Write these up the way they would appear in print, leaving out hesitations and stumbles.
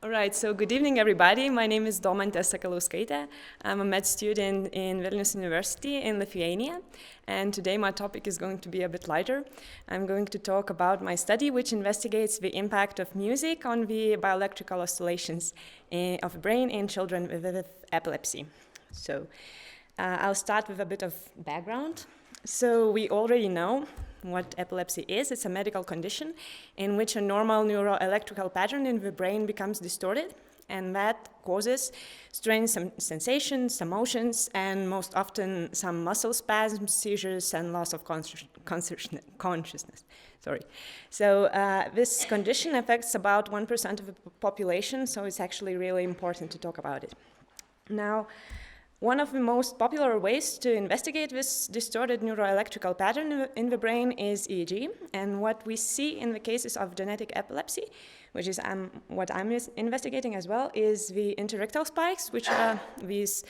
All right, so good evening, everybody. My name is Domante Sakalauskaite. I'm a med student in Vilnius University in Lithuania, and today my topic is going to be a bit lighter. I'm going to talk about my study, which investigates the impact of music on the bioelectrical oscillations of the brain in children with epilepsy. So I'll start with a bit of background. So we already know what epilepsy is. It's a medical condition in which a normal neuroelectrical pattern in the brain becomes distorted, and that causes strange sensations, emotions, and most often some muscle spasms, seizures, and loss of consciousness. So this condition affects about 1% of the population, so it's actually really important to talk about it. Now, one of the most popular ways to investigate this distorted neuroelectrical pattern in the brain is EEG. And what we see in the cases of genetic epilepsy, which is what I'm investigating as well, is the interictal spikes, which are these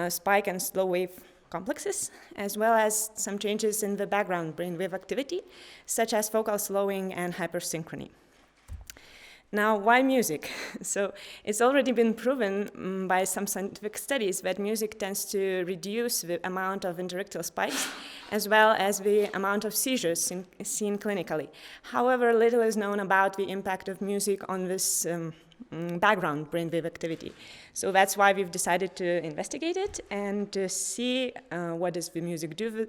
spike and slow wave complexes, as well as some changes in the background brainwave activity, such as focal slowing and hypersynchrony. Now, why music? So it's already been proven by some scientific studies that music tends to reduce the amount of interictal spikes as well as the amount of seizures seen clinically. However, little is known about the impact of music on this background brainwave activity. So that's why we've decided to investigate it and to see what does the music do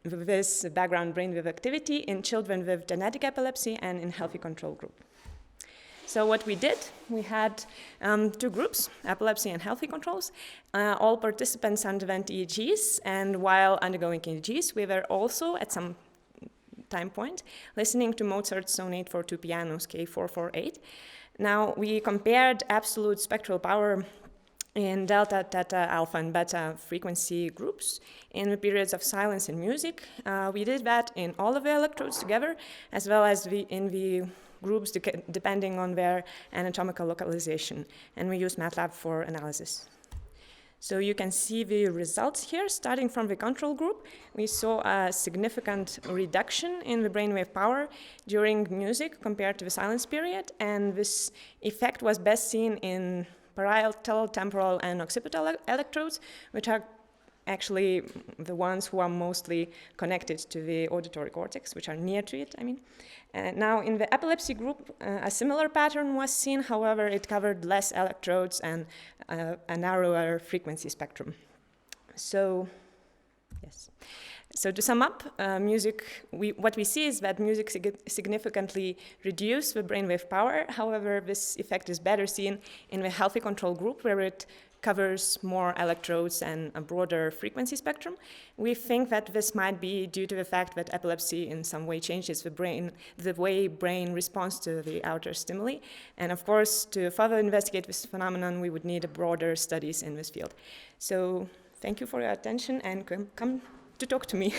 with this background brainwave activity in children with genetic epilepsy and in healthy control group. So what we did, we had two groups, epilepsy and healthy controls. All participants underwent EEGs, and while undergoing EEGs, we were also, at some time point, listening to Mozart's Sonate for two pianos, K448. Now, we compared absolute spectral power in delta, theta, alpha, and beta frequency groups in the periods of silence and music. We did that in all of the electrodes together, as well as in the groups depending on their anatomical localization, and we use MATLAB for analysis. So you can see the results here. Starting from the control group, we saw a significant reduction in the brainwave power during music compared to the silence period, and this effect was best seen in parietal, temporal, and occipital electrodes, which are actually the ones who are mostly connected to the auditory cortex, which are near to it, Now, in the epilepsy group, a similar pattern was seen. However, it covered less electrodes and a narrower frequency spectrum. So, yes. So to sum up, what we see is that music significantly reduces the brainwave power. However, this effect is better seen in the healthy control group, where it covers more electrodes and a broader frequency spectrum. We think that this might be due to the fact that epilepsy in some way changes the way brain responds to the outer stimuli. And of course, to further investigate this phenomenon, we would need broader studies in this field. So thank you for your attention, and come to talk to me.